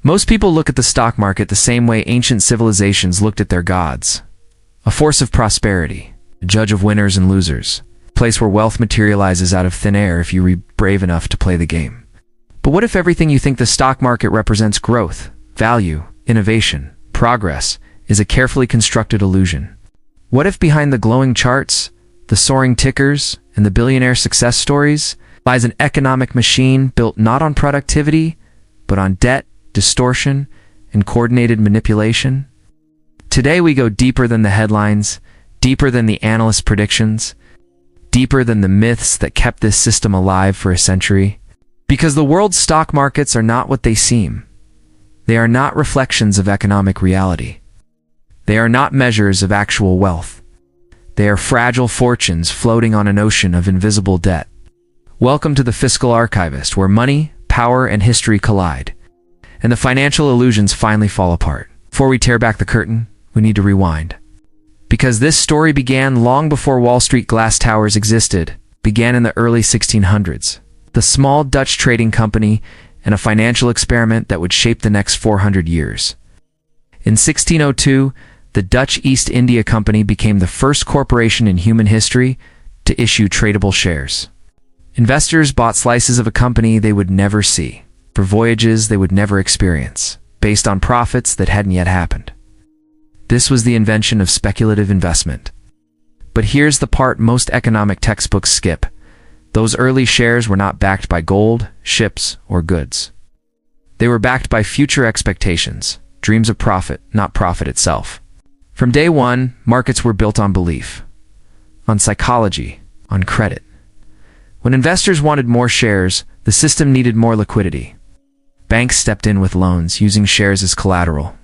Most people look at the stock market the same way ancient civilizations looked at their gods. A force of prosperity, a judge of winners and losers, a place where wealth materializes out of thin air if you're brave enough to play the game. But what if everything you think the stock market represents, growth, value, innovation, progress, is a carefully constructed illusion? What if behind the glowing charts, the soaring tickers, and the billionaire success stories lies an economic machine built not on productivity, but on debt, distortion, and coordinated manipulation? Today we go deeper than the headlines, deeper than the analyst predictions, deeper than the myths that kept this system alive for a century. Because the world's stock markets are not what they seem. They are not reflections of economic reality. They are not measures of actual wealth. They are fragile fortunes floating on an ocean of invisible debt. Welcome to the Fiscal Archivist, where money, power, and history collide, and the financial illusions finally fall apart. Before we tear back the curtain, we need to rewind. Because this story began long before Wall Street glass towers existed, began in the early 1600s. The small Dutch trading company and a financial experiment that would shape the next 400 years. In 1602, the Dutch East India Company became the first corporation in human history to issue tradable shares. Investors bought slices of a company they would never see, for voyages they would never experience, based on profits that hadn't yet happened. This was the invention of speculative investment. But here's the part most economic textbooks skip. Those early shares were not backed by gold, ships, or goods. They were backed by future expectations, dreams of profit, not profit itself. From day one, markets were built on belief, on psychology, on credit. When investors wanted more shares, the system needed more liquidity. Banks stepped in with loans, using shares as collateral.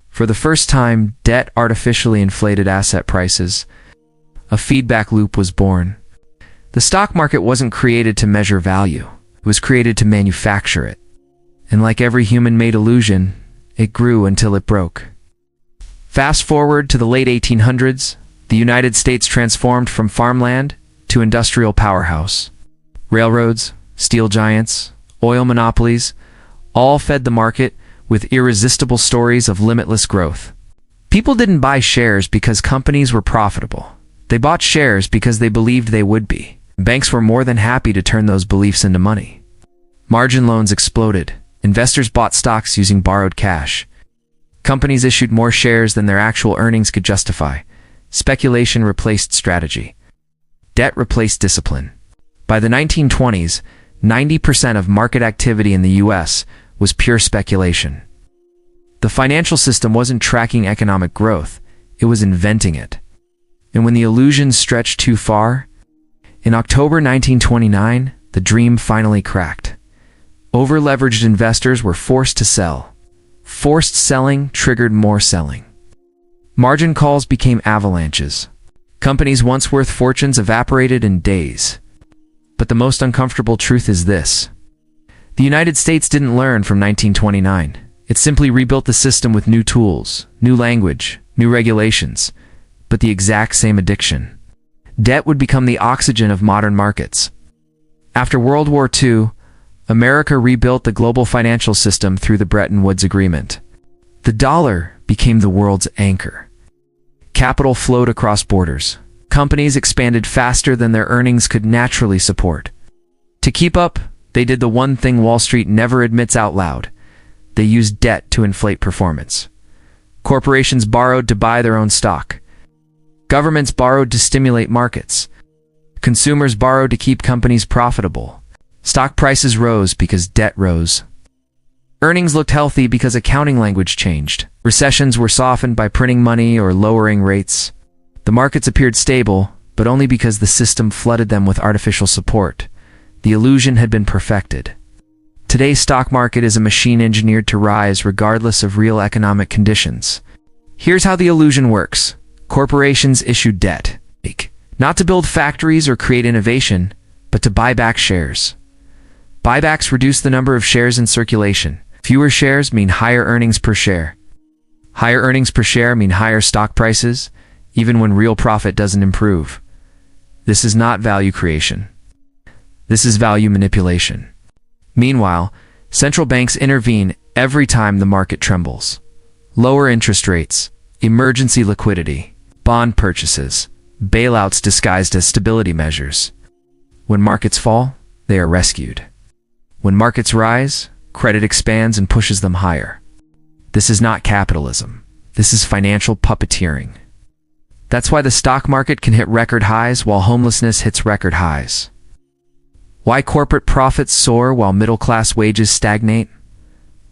For the first time, debt artificially inflated asset prices. A feedback loop was born. The stock market wasn't created to measure value. It was created to manufacture it. And like every human-made illusion, it grew until it broke. Fast forward to the late 1800s, the United States transformed from farmland to industrial powerhouse. Railroads, steel giants, oil monopolies, all fed the market with irresistible stories of limitless growth. People didn't buy shares because companies were profitable. They bought shares because they believed they would be. Banks were more than happy to turn those beliefs into money. Margin loans exploded. Investors bought stocks using borrowed cash. Companies issued more shares than their actual earnings could justify. Speculation replaced strategy. Debt replaced discipline. By the 1920s, 90% of market activity in the US was pure speculation. The financial system wasn't tracking economic growth, it was inventing it. And when the illusions stretched too far, in October 1929, the dream finally cracked. Over-leveraged investors were forced to sell. Forced selling triggered more selling. Margin calls became avalanches. Companies once worth fortunes evaporated in days. But the most uncomfortable truth is this. The United States didn't learn from 1929. It simply rebuilt the system with new tools, new language, new regulations, but the exact same addiction. Debt would become the oxygen of modern markets. After World War II, America rebuilt the global financial system through the Bretton Woods Agreement. The dollar became the world's anchor. Capital flowed across borders. Companies expanded faster than their earnings could naturally support. To keep up, they did the one thing Wall Street never admits out loud. They used debt to inflate performance. Corporations borrowed to buy their own stock. Governments borrowed to stimulate markets. Consumers borrowed to keep companies profitable. Stock prices rose because debt rose. Earnings looked healthy because accounting language changed. Recessions were softened by printing money or lowering rates. The markets appeared stable, but only because the system flooded them with artificial support. The illusion had been perfected. Today's stock market is a machine engineered to rise regardless of real economic conditions. Here's how the illusion works. Corporations issue debt, not to build factories or create innovation, but to buy back shares. Buybacks reduce the number of shares in circulation. Fewer shares mean higher earnings per share. Higher earnings per share mean higher stock prices, even when real profit doesn't improve. This is not value creation. This is value manipulation. Meanwhile, central banks intervene every time the market trembles. Lower interest rates, emergency liquidity, bond purchases, bailouts disguised as stability measures. When markets fall, they are rescued. When markets rise, credit expands and pushes them higher. This is not capitalism. This is financial puppeteering. That's why the stock market can hit record highs while homelessness hits record highs. Why corporate profits soar while middle-class wages stagnate?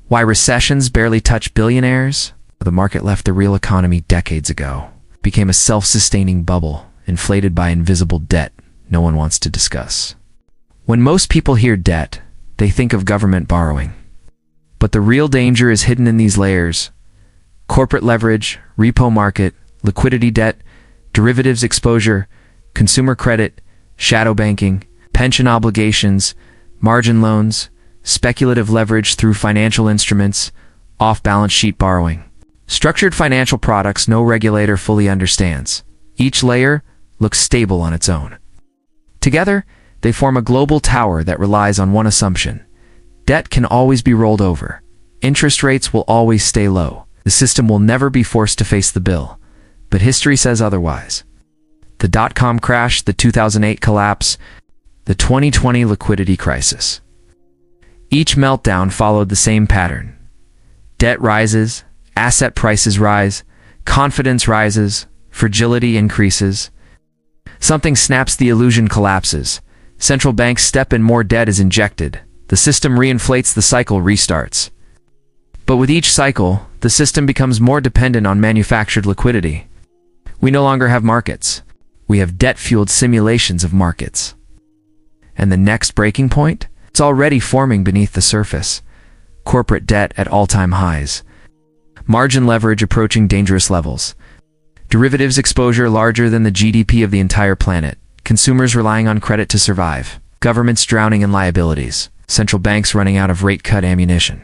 Why recessions barely touch billionaires? The market left the real economy decades ago. It became a self-sustaining bubble, inflated by invisible debt no one wants to discuss. When most people hear debt, they think of government borrowing. But the real danger is hidden in these layers: corporate leverage, repo market, liquidity debt, derivatives exposure, consumer credit, shadow banking, pension obligations, margin loans, speculative leverage through financial instruments, off-balance sheet borrowing. Structured financial products no regulator fully understands. Each layer looks stable on its own. Together, they form a global tower that relies on one assumption: debt can always be rolled over. Interest rates will always stay low. The system will never be forced to face the bill. But history says otherwise. The dot-com crash, the 2008 collapse, the 2020 liquidity crisis. Each meltdown followed the same pattern. Debt rises, asset prices rise, confidence rises, fragility increases. Something snaps, the illusion collapses. Central banks step in, more debt is injected. The system reinflates, the cycle restarts. But with each cycle, the system becomes more dependent on manufactured liquidity. We no longer have markets. We have debt-fueled simulations of markets. And the next breaking point? It's already forming beneath the surface. Corporate debt at all-time highs. Margin leverage approaching dangerous levels. Derivatives exposure larger than the GDP of the entire planet. Consumers relying on credit to survive. Governments drowning in liabilities. Central banks running out of rate-cut ammunition.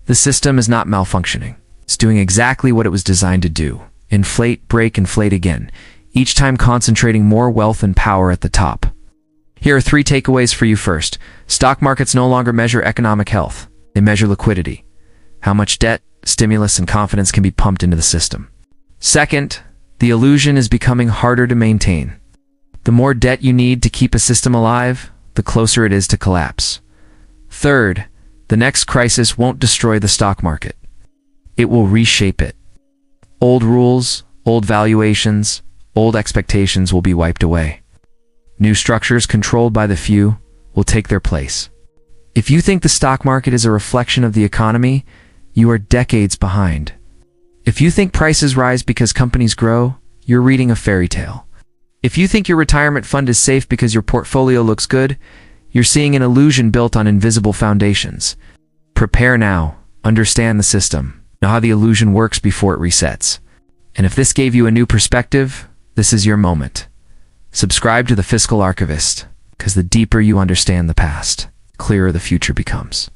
The system is not malfunctioning. It's doing exactly what it was designed to do. Inflate, break, inflate again. Each time concentrating more wealth and power at the top. Here are 3 takeaways for you. First, stock markets no longer measure economic health. They measure liquidity. How much debt, stimulus, and confidence can be pumped into the system. Second, the illusion is becoming harder to maintain. The more debt you need to keep a system alive, the closer it is to collapse. Third, the next crisis won't destroy the stock market. It will reshape it. Old rules, old valuations, old expectations will be wiped away. New structures controlled by the few will take their place. If you think the stock market is a reflection of the economy, you are decades behind. If you think prices rise because companies grow, you're reading a fairy tale. If you think your retirement fund is safe because your portfolio looks good, you're seeing an illusion built on invisible foundations. Prepare now. Understand the system. Know how the illusion works before it resets. And if this gave you a new perspective, this is your moment. Subscribe to the Fiscal Archivist, because the deeper you understand the past, clearer the future becomes.